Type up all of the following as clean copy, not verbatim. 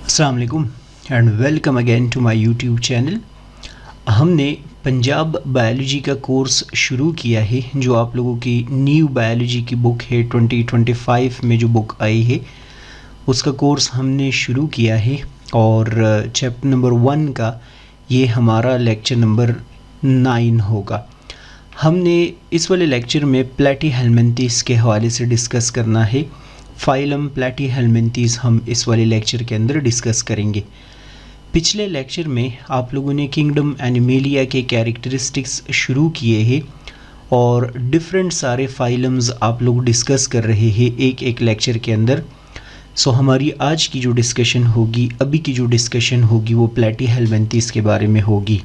अस्सलाम वालेकुम and welcome again to my YouTube channel. हमने पंजाब बायोलॉजी का कोर्स शुरू किया है जो आप लोगों की न्यू बायोलॉजी की बुक है 2025 में जो बुक आई है उसका कोर्स हमने शुरू किया है और चैप्टर नंबर 1 का ये हमारा लेक्चर नंबर 9 होगा। हमने इस वाले लेक्चर में प्लेटीहेल्मिन्थेस के हवाले से डिस्कस करना है। फाइलम प्लेटीहेल्मिन्थेस हम इस वाले लेक्चर के अंदर डिस्कस करेंगे। पिछले लेक्चर में आप लोगों ने किंगडम एनिमेलिया के कैरेक्टरिस्टिक्स शुरू किए हैं और डिफरेंट सारे फाइलम्स आप लोग डिस्कस कर रहे हैं एक एक लेक्चर के अंदर। सो हमारी आज की जो डिस्कशन होगी, अभी की जो डिस्कशन होगी वो प्लेटीहेल्मिन्थेस के बारे में होगी।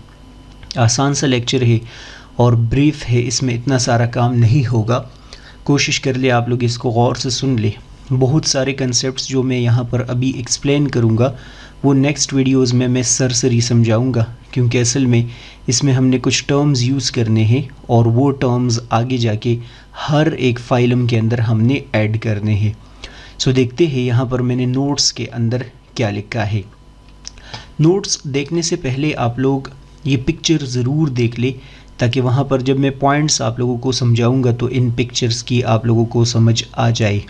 आसान सा लेक्चर है और ब्रीफ है, इसमें इतना सारा काम नहीं होगा। कोशिश कर ले आप लोग इसको गौर से सुन ले। बहुत सारे कंसेप्ट्स जो मैं यहाँ पर अभी एक्सप्लेन करूँगा वो नेक्स्ट वीडियोज़ में मैं सरसरी समझाऊँगा, क्योंकि असल में इसमें हमने कुछ टर्म्स यूज़ करने हैं और वो टर्म्स आगे जाके हर एक फाइलम के अंदर हमने ऐड करने हैं। सो देखते हैं यहाँ पर मैंने नोट्स के अंदर क्या लिखा है। नोट्स देखने से पहले आप लोग ये पिक्चर ज़रूर देख ले, ताकि वहाँ पर जब मैं पॉइंट्स आप लोगों को समझाऊंगा तो इन पिक्चर्स की आप लोगों को समझ आ जाए।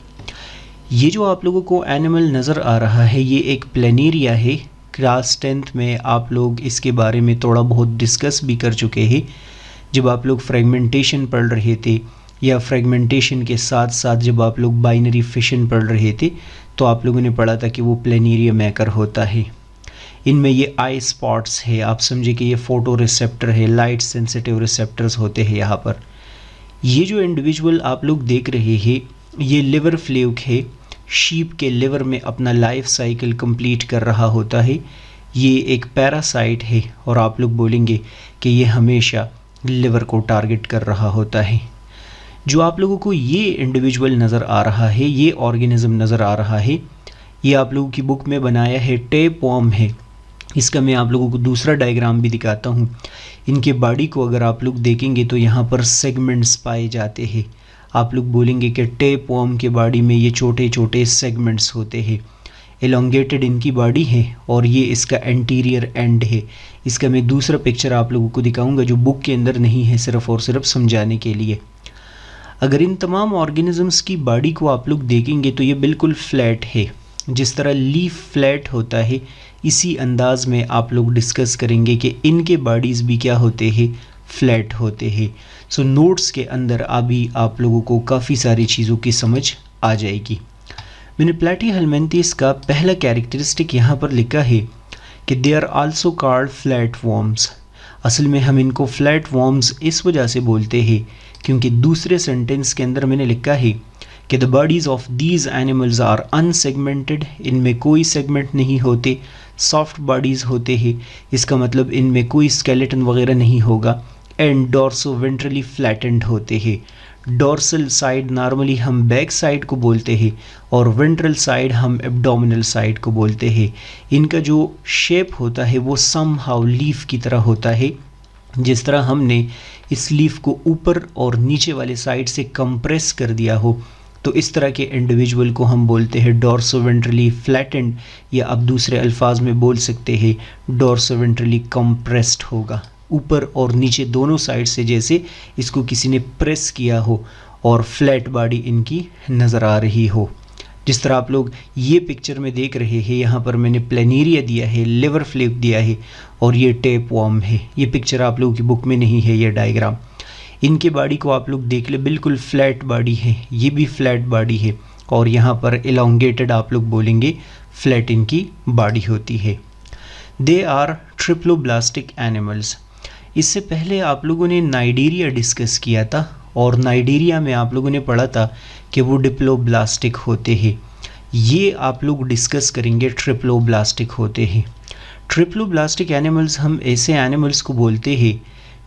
ये जो आप लोगों को एनिमल नज़र आ रहा है ये एक प्लेनेरिया है। क्लास 10th में आप लोग इसके बारे में थोड़ा बहुत डिस्कस भी कर चुके हैं जब आप लोग फ्रेगमेंटेशन पढ़ रहे थे, या फ्रेगमेंटेशन के साथ साथ जब आप लोग बाइनरी फिशन पढ़ रहे थे तो आप लोगों ने पढ़ा था कि वो प्लेनेरिया मैकर होता है। इनमें ये आई स्पॉट्स है, आप समझे कि ये फोटो रिसेप्टर है, लाइट सेंसिटिव रिसेप्टर्स होते हैं यहाँ पर। ये जो इंडिविजुअल आप लोग देख रहे हैं ये लिवर फ्लूक है, शीप के लिवर में अपना लाइफ साइकिल कंप्लीट कर रहा होता है। ये एक पैरासाइट है और आप लोग बोलेंगे कि ये हमेशा लिवर को टारगेट कर रहा होता है। जो आप लोगों को ये इंडिविजुअल नज़र आ रहा है, ये ऑर्गेनिज्म नज़र आ रहा है, ये आप लोगों की बुक में बनाया है टेपवर्म है। इसका मैं आप लोगों को दूसरा डायग्राम भी दिखाता हूँ। इनके बॉडी को अगर आप लोग देखेंगे तो यहाँ पर सेगमेंट्स पाए जाते हैं। आप लोग बोलेंगे कि टेपवर्म के बॉडी में ये छोटे छोटे सेगमेंट्स होते हैं। एलोंगेटेड इनकी बॉडी है और ये इसका एंटीरियर एंड है। इसका मैं दूसरा पिक्चर आप लोगों को दिखाऊंगा जो बुक के अंदर नहीं है, सिर्फ और सिर्फ समझाने के लिए। अगर इन तमाम ऑर्गेनिजम्स की बॉडी को आप लोग देखेंगे तो ये बिल्कुल फ्लैट है। जिस तरह लीफ फ्लैट होता है इसी अंदाज में आप लोग डिस्कस करेंगे कि इनके बॉडीज़ भी क्या होते हैं, फ्लैट होते हैं। सो नोट्स के अंदर अभी आप लोगों को काफ़ी सारी चीज़ों की समझ आ जाएगी। मैंने प्लेटीहेल्मिन्थेस का पहला कैरेक्टरिस्टिक यहाँ पर लिखा है कि they are also called flat worms. असल में हम इनको फ्लैट वर्म्स इस वजह से बोलते हैं क्योंकि दूसरे सेंटेंस के अंदर मैंने लिखा है कि the bodies of these animals are unsegmented. इनमें कोई सेगमेंट नहीं होते, सॉफ्ट बॉडीज़ होते हैं। इसका मतलब इनमें कोई स्केलेटन वगैरह नहीं होगा। एंड डॉर्सो वेंट्रली फ्लैटेंड होते हैं। डॉर्सल साइड नॉर्मली हम बैक साइड को बोलते हैं और वेंट्रल साइड हम एब्डोमिनल साइड को बोलते हैं। इनका जो शेप होता है वो समहाउ लीफ की तरह होता है। जिस तरह हमने इस लीफ को ऊपर और नीचे वाले साइड से कंप्रेस कर दिया हो तो इस तरह के इंडिविजुअल को हम बोलते हैं डॉर्सोवेंट्रली फ्लैटेंड, या आप दूसरे अल्फाज में बोल सकते हैं डॉर्सोवेंट्रली कंप्रेस्ड होगा। ऊपर और नीचे दोनों साइड से जैसे इसको किसी ने प्रेस किया हो और फ्लैट बॉडी इनकी नज़र आ रही हो। जिस तरह आप लोग ये पिक्चर में देख रहे हैं, यहाँ पर मैंने प्लेनेरिया दिया है, लिवर फ्लूक दिया है और ये टेपवर्म है। ये पिक्चर आप लोगों की बुक में नहीं है, ये डायग्राम। इनके बॉडी को आप लोग देख ले, बिल्कुल फ्लैट बॉडी है, ये भी फ्लैट बॉडी है और यहाँ पर एलोंगेटेड आप लोग बोलेंगे फ्लैट इनकी बॉडी होती है। They are triploblastic animals. इससे पहले आप लोगों ने नाइजीरिया डिस्कस किया था और नाइजीरिया में आप लोगों ने पढ़ा था कि वो डिप्लोब्लास्टिक होते हैं। ये आप लोग डिस्कस करेंगे ट्रिप्लोब्लास्टिक होते हैं। ट्रिप्लोब्लास्टिक एनिमल्स हम ऐसे एनिमल्स को बोलते हैं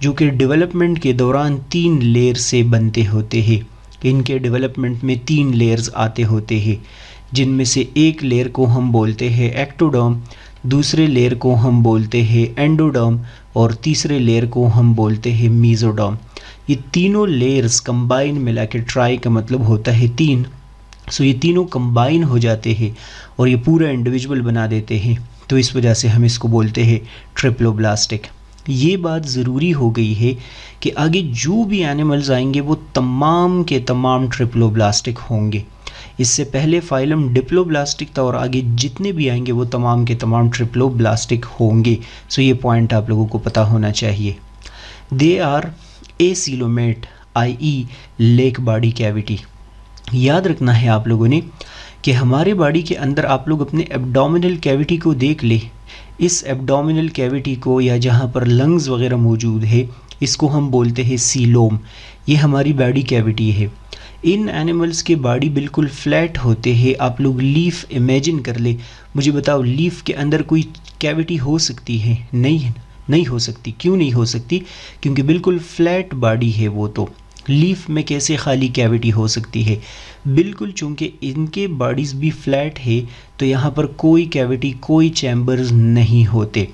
जो कि डेवलपमेंट के दौरान 3 लेयर से बनते होते हैं। इनके डेवलपमेंट में 3 लेयर्स आते होते हैं, जिनमें से एक लेयर को हम बोलते हैं एक्टोडर्म, दूसरे लेयर को हम बोलते हैं एंडोडर्म और तीसरे लेयर को हम बोलते हैं मीजोडर्म। ये तीनों लेयर्स कंबाइन मिला के ट्राई का मतलब होता है 3, सो ये तीनों कंबाइन हो जाते हैं और ये पूरा इंडिविजुअल बना देते हैं, तो इस वजह से हम इसको बोलते हैं ट्रिप्लोब्लास्टिक। ये बात ज़रूरी हो गई है कि आगे जो भी एनिमल्स आएंगे वो तमाम के तमाम ट्रिप्लोब्लास्टिक होंगे। इससे पहले फाइलम डिप्लोब्लास्टिक था और आगे जितने भी आएंगे वो तमाम के तमाम ट्रिप्लोब्लास्टिक होंगे। सो ये पॉइंट आप लोगों को पता होना चाहिए। They are acoelomate i.e. Lack body cavity. याद रखना है आप लोगों ने कि हमारे बॉडी के अंदर आप लोग अपने एब्डोमिनल कैविटी को देख ले। इस एब्डोमिनल कैविटी को या जहाँ पर लंग्स वगैरह मौजूद है इसको हम बोलते हैं सीलोम। ये हमारी बॉडी कैविटी है। इन एनिमल्स के बॉडी बिल्कुल फ्लैट होते हैं। आप लोग लीफ इमेजिन कर ले, मुझे बताओ लीफ के अंदर कोई कैविटी हो सकती है? नहीं हो सकती। क्यों नहीं हो सकती? क्योंकि बिल्कुल फ्लैट बॉडी है वो। तो लीफ में कैसे खाली कैविटी हो सकती है? बिल्कुल, चूँकि इनके बॉडीज़ भी फ्लैट है तो यहाँ पर कोई कैविटी, कोई चैम्बर्स नहीं होते।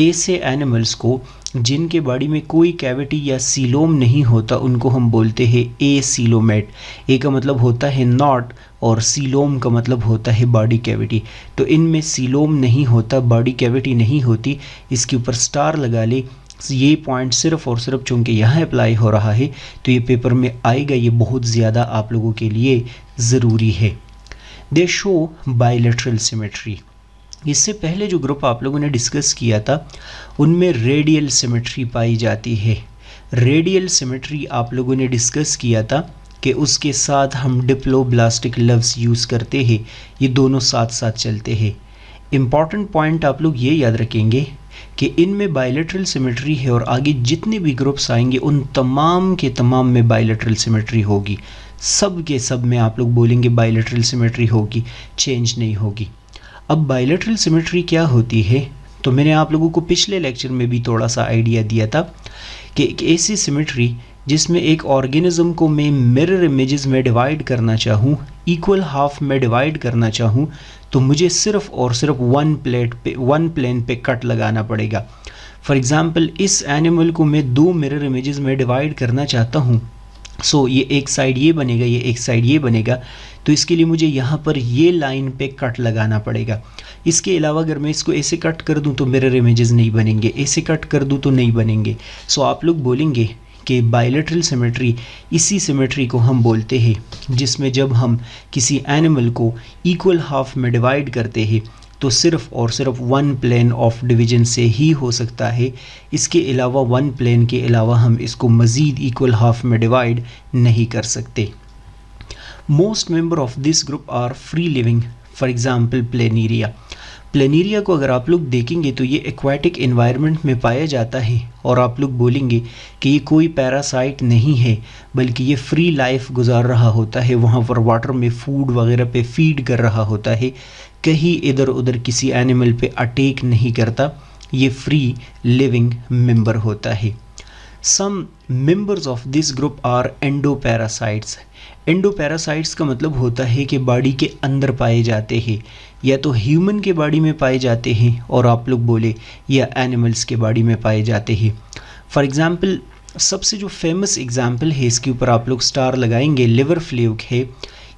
ऐसे एनिमल्स को जिनके बॉडी में कोई कैविटी या सीलोम नहीं होता उनको हम बोलते हैं एसीलोमेट। ए का मतलब होता है नॉट और सीलोम का मतलब होता है बॉडी कैविटी। तो इनमें सीलोम नहीं होता, बॉडी कैविटी नहीं होती। इसके ऊपर स्टार लगा ले। ये पॉइंट सिर्फ और सिर्फ चूँकि यहाँ अप्लाई हो रहा है तो ये पेपर में आएगा, ये बहुत ज़्यादा आप लोगों के लिए ज़रूरी है। दे शो बायलैटरल सिमेट्री। इससे पहले जो ग्रुप आप लोगों ने डिस्कस किया था उनमें रेडियल सिमेट्री पाई जाती है। रेडियल सिमेट्री आप लोगों ने डिस्कस किया था कि उसके साथ हम डिप्लोब्लास्टिक लफ्ज़ यूज़ करते हैं। ये दोनों साथ साथ चलते हैं। इम्पॉर्टेंट पॉइंट आप लोग ये याद रखेंगे कि इनमें बायलैटरल सिमेट्री है और आगे जितने भी ग्रुप्स आएंगे उन तमाम के तमाम में बायलैटरल सिमेट्री होगी। सब के सब में आप लोग बोलेंगे बायलैटरल सिमेट्री होगी, चेंज नहीं होगी। अब बायलैटरल सिमेट्री क्या होती है? तो मैंने आप लोगों को पिछले लेक्चर में भी थोड़ा सा आइडिया दिया था कि एक ऐसी सिमेट्री जिसमें एक ऑर्गेनिज्म को मैं मिरर इमेजेस में डिवाइड करना चाहूँ, इक्वल हाफ में डिवाइड करना चाहूँ, तो मुझे सिर्फ और सिर्फ वन प्लेन पे कट लगाना पड़ेगा। फॉर एग्ज़ाम्पल इस एनिमल को मैं दो मिरर इमेजेस में डिवाइड करना चाहता हूँ। सो ये एक साइड ये बनेगा, ये एक साइड ये बनेगा, तो इसके लिए मुझे यहाँ पर ये लाइन पे कट लगाना पड़ेगा। इसके अलावा अगर मैं इसको ऐसे कट कर दूँ तो मिरर इमेजेस नहीं बनेंगे, ऐसे कट कर दूँ तो नहीं बनेंगे। सो आप लोग बोलेंगे कि बायलैटरल सिमेट्री इसी सिमेट्री को हम बोलते हैं जिसमें जब हम किसी एनिमल को इक्वल हाफ में डिवाइड करते हैं तो सिर्फ और सिर्फ वन प्लेन ऑफ डिवीजन से ही हो सकता है। इसके अलावा वन प्लेन के अलावा हम इसको मज़ीद इक्वल हाफ में डिवाइड नहीं कर सकते। Most member of this group are free living. For example planaria. Planaria को अगर आप लोग देखेंगे तो ये एक्वाटिक एनवायरनमेंट में पाया जाता है और आप लोग बोलेंगे कि ये कोई पैरासाइट नहीं है बल्कि ये फ्री लाइफ गुजार रहा होता है। वहाँ पर वाटर में फूड वगैरह पे फीड कर रहा होता है, कहीं इधर उधर किसी एनिमल पे अटैक नहीं करता। ये फ्री लिविंग मेंबर होता है। Some members of this group are endoparasites. Endoparasites का मतलब होता है कि बॉडी के अंदर पाए जाते हैं, या तो ह्यूमन के बॉडी में पाए जाते हैं और आप लोग बोले या एनिमल्स के बॉडी में पाए जाते हैं। फॉर एग्ज़ाम्पल सबसे जो फेमस एग्ज़ाम्पल है, इसके ऊपर आप लोग स्टार लगाएंगे, लिवर फ्लूक है।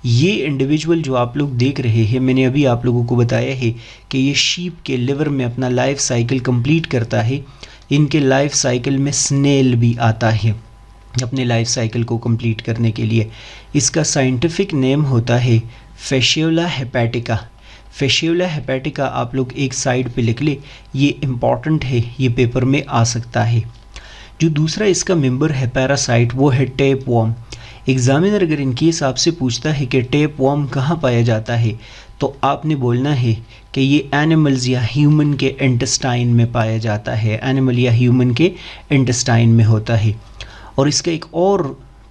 ये इंडिविजुअल जो आप लोग देख रहे हैं, मैंने अभी आप लोगों को बताया है कि ये शीप के लिवर में अपना लाइफ साइकिल कंप्लीट करता है। इनके लाइफ साइकिल में स्नेल भी आता है अपने लाइफ साइकिल को कंप्लीट करने के लिए। इसका साइंटिफिक नेम होता है फैसियोला हेपेटिका। फैसियोला हेपेटिका आप लोग एक साइड पे लिख ले, ये इम्पॉर्टेंट है, ये पेपर में आ सकता है। जो दूसरा इसका मेंबर है पैरासाइट, वो है टेप वॉर्म। एग्जामिनर अगर इन केस आपसे पूछता है कि टेप वॉर्म कहाँ पाया जाता है, तो आपने बोलना है कि ये एनिमल्स या ह्यूमन के इंटेस्टाइन में पाया जाता है। एनिमल या ह्यूमन के इंटेस्टाइन में होता है। और इसका एक और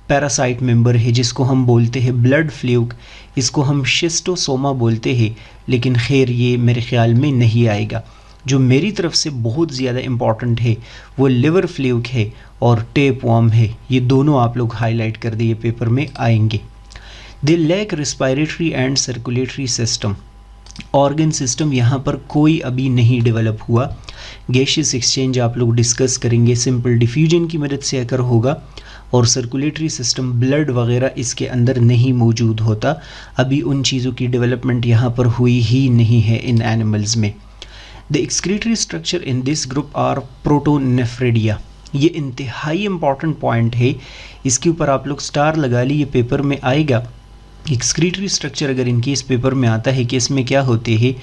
पैरासाइट मेंबर है जिसको हम बोलते हैं ब्लड फ्लूक। इसको हम शिस्टोसोमा बोलते हैं, लेकिन खैर ये मेरे ख्याल में नहीं आएगा। जो मेरी तरफ से बहुत ज़्यादा इम्पॉर्टेंट है वो लिवर फ्लूक है और टेप वॉर्म है। ये दोनों आप लोग हाईलाइट कर दिए, पेपर में आएंगे। They lack respiratory and circulatory system. Organ system यहाँ पर कोई अभी नहीं डेवलप हुआ। गैशियस एक्सचेंज आप लोग डिस्कस करेंगे, सिंपल डिफ्यूजन की मदद से अगर होगा और सर्कुलेटरी सिस्टम, ब्लड वगैरह इसके अंदर नहीं मौजूद होता। अभी उन चीज़ों की डेवलपमेंट यहाँ पर हुई ही नहीं है इन एनिमल्स में। The excretory structure in this group are protonephridia. ये इंतहाई इम्पॉर्टेंट पॉइंट है, इसके ऊपर आप लोग स्टार लगा ली, ये पेपर में आएगा। एक्सक्रीटरी स्ट्रक्चर अगर इनके इस पेपर में आता है कि इसमें क्या होते हैं,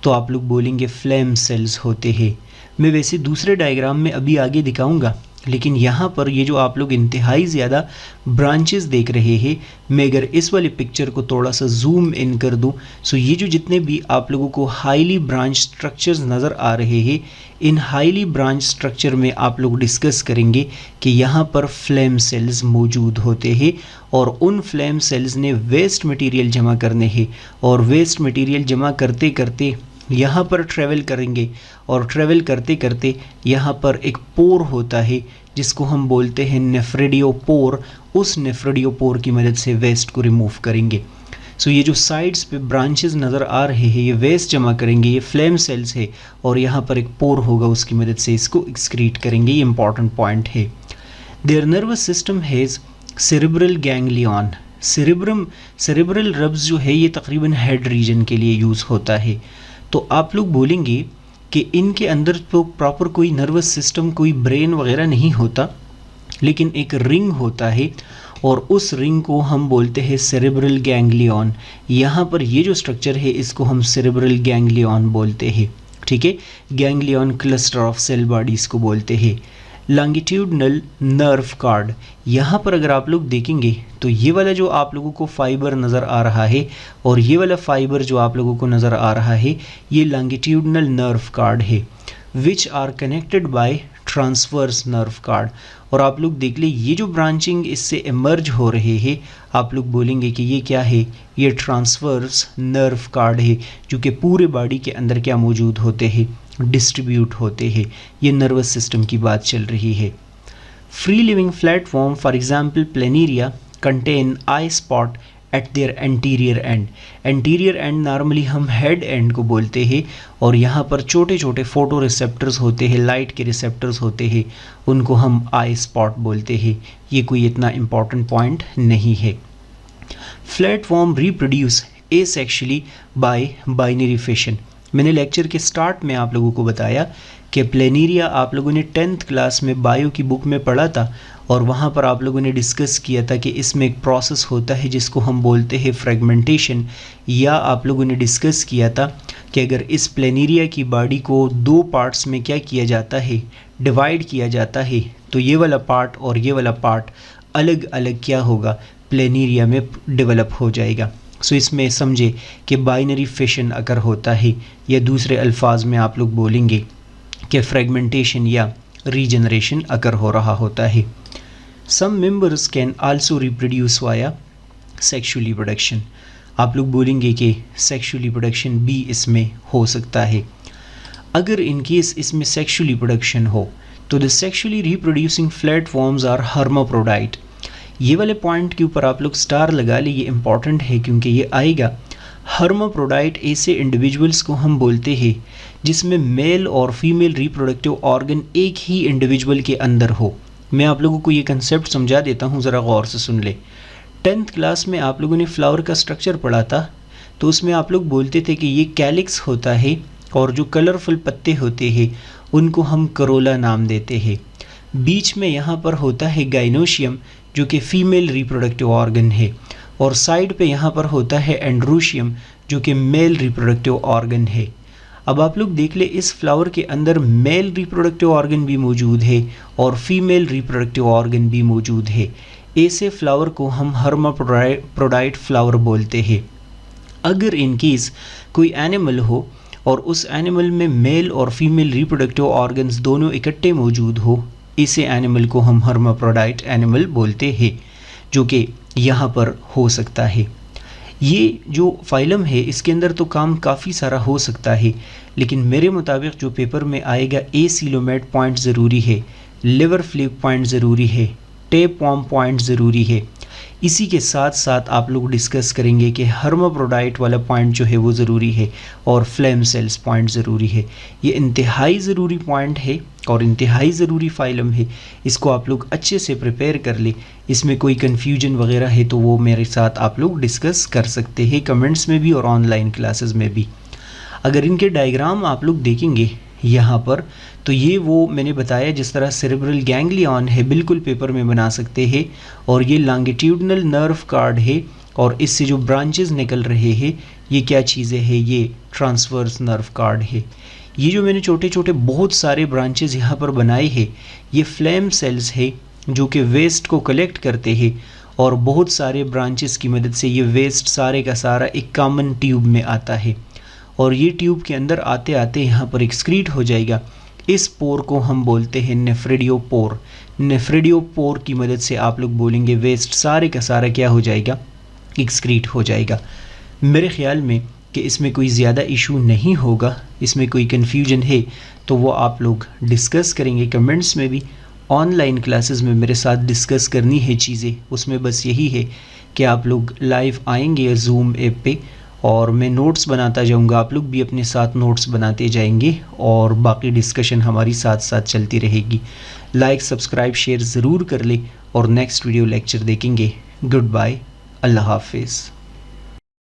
तो आप लोग बोलेंगे फ्लेम सेल्स होते हैं। मैं वैसे दूसरे डायग्राम में अभी आगे दिखाऊंगा, लेकिन यहाँ पर ये जो आप लोग इंतहाई ज़्यादा ब्रांचेस देख रहे हैं, मैं अगर इस वाली पिक्चर को थोड़ा सा जूम इन कर दूँ, सो ये जो जितने भी आप लोगों को हाईली ब्रांच स्ट्रक्चर्स नज़र आ रहे हैं, इन हाईली ब्रांच स्ट्रक्चर में आप लोग डिस्कस करेंगे कि यहाँ पर फ्लेम सेल्स मौजूद होते हैं और उन फ्लेम सेल्स ने वेस्ट मटेरियल जमा करने हैं और वेस्ट मटेरियल जमा करते करते यहाँ पर ट्रैवल करेंगे और ट्रैवल करते करते यहाँ पर एक पोर होता है जिसको हम बोलते हैं नेफ्रेडियोपोर। उस नेफ्रेडियोपोर की मदद से वेस्ट को रिमूव करेंगे। सो ये जो साइड्स पे ब्रांचेस नज़र आ रहे हैं, ये वेस्ट जमा करेंगे, ये फ्लेम सेल्स है और यहाँ पर एक पोर होगा, उसकी मदद से इसको एक्सक्रीट करेंगे। ये इंपॉर्टेंट पॉइंट है। Their nervous system has cerebral ganglion. Cerebral रब्स जो है ये तकरीबन हेड रीजन के लिए यूज़ होता है। तो आप लोग बोलेंगे कि इनके अंदर तो प्रॉपर कोई नर्वस सिस्टम, कोई ब्रेन वगैरह नहीं होता, लेकिन एक रिंग होता है और उस रिंग को हम बोलते हैं सेरेब्रल गैंग्लियन। यहाँ पर ये जो स्ट्रक्चर है इसको हम सेरेब्रल गैंग्लियन बोलते हैं। ठीक है, ganglion cluster of cell bodies को बोलते हैं। लॉन्गिट्यूडनल नर्व कार्ड, यहाँ पर अगर आप लोग देखेंगे तो ये वाला जो आप लोगों को फाइबर नज़र आ रहा है और ये वाला फाइबर जो आप लोगों को नज़र आ रहा है, ये लॉन्गिट्यूडनल नर्व कार्ड है, which are connected by transverse nerve cord. और आप लोग देख ले ये जो ब्रांचिंग इससे इमर्ज हो रहे हैं, आप लोग बोलेंगे कि ये क्या है, ये ट्रांसवर्स नर्व कार्ड है, जो कि पूरे बॉडी के अंदर क्या मौजूद होते हैं, डिस्ट्रीब्यूट होते हैं। ये नर्वस सिस्टम की बात चल रही है। Free living platform for example planaria contain I spot eight there anterior and. Anterior and normally हम हेड एंड को बोलते हैं और यहाँ पर छोटे छोटे फोटो रिसेप्टर्स होते हैं, लाइट के रिसेप्टर्स होते हैं, उनको हम आई स्पॉट बोलते हैं। ये कोई इतना इम्पॉर्टेंट पॉइंट नहीं है। Platform reproduce asexually bye binary fission. मैंने लेक्चर के स्टार्ट में आप लोगों को बताया कि प्लेनेरिया आप लोगों ने 10th क्लास में बायो की बुक में पढ़ा था और वहाँ पर आप लोगों ने डिस्कस किया था कि इसमें एक प्रोसेस होता है जिसको हम बोलते हैं फ्रेगमेंटेशन। या आप लोगों ने डिस्कस किया था कि अगर इस प्लेनेरिया की बॉडी को 2 पार्ट्स में क्या किया जाता है, डिवाइड किया जाता है, तो ये वाला पार्ट और ये वाला पार्ट अलग अलग क्या होगा, प्लेनेरिया में डेवलप हो जाएगा। सो इसमें समझे कि बाइनरी फिशन अगर होता है, या दूसरे अल्फाज में आप लोग बोलेंगे कि फ्रेगमेंटेशन या रीजनरेशन अगर हो रहा होता है। Some members can also reproduce via sexually production. आप लोग बोलेंगे कि सेक्सुअली प्रोडक्शन भी इसमें हो सकता है। अगर इन केस इसमें सेक्सुअली प्रोडक्शन हो तो the sexually reproducing platforms are hermaphrodite. ये वाले पॉइंट के ऊपर आप लोग स्टार लगा ले, ये इंपॉर्टेंट है क्योंकि ये आएगा। हर्माफ्रोडाइट ऐसे इंडिविजुअल्स को हम बोलते हैं जिसमें मेल और फीमेल रिप्रोडक्टिव ऑर्गन एक ही इंडिविजुअल के अंदर हो। मैं आप लोगों को ये कंसेप्ट समझा देता हूँ, ज़रा गौर से सुन ले। 10th क्लास में आप लोगों ने फ्लावर का स्ट्रक्चर पढ़ा था, तो उसमें आप लोग बोलते थे कि ये कैलिक्स होता है और जो कलरफुल पत्ते होते हैं उनको हम करोला नाम देते हैं। बीच में यहाँ पर होता है गाइनोशियम जो कि फीमेल रिप्रोडक्टिव ऑर्गन है, और साइड पे यहाँ पर होता है एंड्रोशियम जो कि मेल रिप्रोडक्टिव ऑर्गन है। अब आप लोग देख ले इस फ्लावर के अंदर मेल रिप्रोडक्टिव ऑर्गन भी मौजूद है और फीमेल रिप्रोडक्टिव ऑर्गन भी मौजूद है। ऐसे फ्लावर को हम हर्माफ्रोडाइट फ्लावर बोलते हैं। अगर इन केस कोई एनिमल हो और उस एनिमल में मेल और फीमेल रिप्रोडक्टिव ऑर्गन्स दोनों इकट्ठे मौजूद हो, इसे एनिमल को हम हर्माफ्रोडाइट एनिमल बोलते हैं, जो कि यहाँ पर हो सकता है। ये जो फाइलम है इसके अंदर तो काम काफ़ी सारा हो सकता है, लेकिन मेरे मुताबिक जो पेपर में आएगा, ए सीलोमेट पॉइंट ज़रूरी है, लिवर फ्लिप पॉइंट ज़रूरी है, टेप वॉर्म पॉइंट ज़रूरी है। इसी के साथ साथ आप लोग डिस्कस करेंगे कि हर्माफ्रोडाइट वाला पॉइंट जो है वो ज़रूरी है और फ्लेम सेल्स पॉइंट ज़रूरी है। ये इंतहाई ज़रूरी पॉइंट है और इंतहाई ज़रूरी फाइलम है। इसको आप लोग अच्छे से प्रिपेयर कर ले। इसमें कोई कन्फ्यूजन वगैरह है तो वो मेरे साथ आप लोग डिस्कस कर सकते हैं कमेंट्स में भी और ऑनलाइन क्लासेस में भी। अगर इनके डायग्राम आप लोग देखेंगे यहाँ पर, तो ये वो मैंने बताया जिस तरह सेरेब्रल गैंग्लियन है, बिल्कुल पेपर में बना सकते हैं। और ये लॉन्गिट्यूडनल नर्व कार्ड है और इससे जो ब्रांचेस निकल रहे हैं ये क्या चीज़ें हैं, ये ट्रांसवर्स नर्व कार्ड है। ये जो मैंने छोटे छोटे बहुत सारे ब्रांचेस यहाँ पर बनाए हैं ये फ्लेम सेल्स है जो कि वेस्ट को कलेक्ट करते हैं और बहुत सारे ब्रांचेस की मदद से ये वेस्ट सारे का सारा एक कॉमन ट्यूब में आता है और ये ट्यूब के अंदर आते आते यहाँ पर एक्सक्रीट हो जाएगा। इस पोर को हम बोलते हैं नेफ्रेडियोपोर। नेफ्रेडियोपोर की मदद से आप लोग बोलेंगे वेस्ट सारे का सारा क्या हो जाएगा, एक्सक्रीट हो जाएगा। मेरे ख्याल में कि इसमें कोई ज़्यादा इशू नहीं होगा। इसमें कोई कन्फ्यूजन है तो वो आप लोग डिस्कस करेंगे कमेंट्स में भी। ऑनलाइन क्लासेस में मेरे साथ डिस्कस करनी है चीज़ें, उसमें बस यही है कि आप लोग लाइव आएंगे ज़ूम ऐप पे और मैं नोट्स बनाता जाऊंगा, आप लोग भी अपने साथ नोट्स बनाते जाएंगे और बाकी डिस्कशन हमारी साथ साथ चलती रहेगी। लाइक सब्सक्राइब शेयर ज़रूर कर ले और नेक्स्ट वीडियो लेक्चर देखेंगे। गुड बाय, अल्लाह हाफिज़।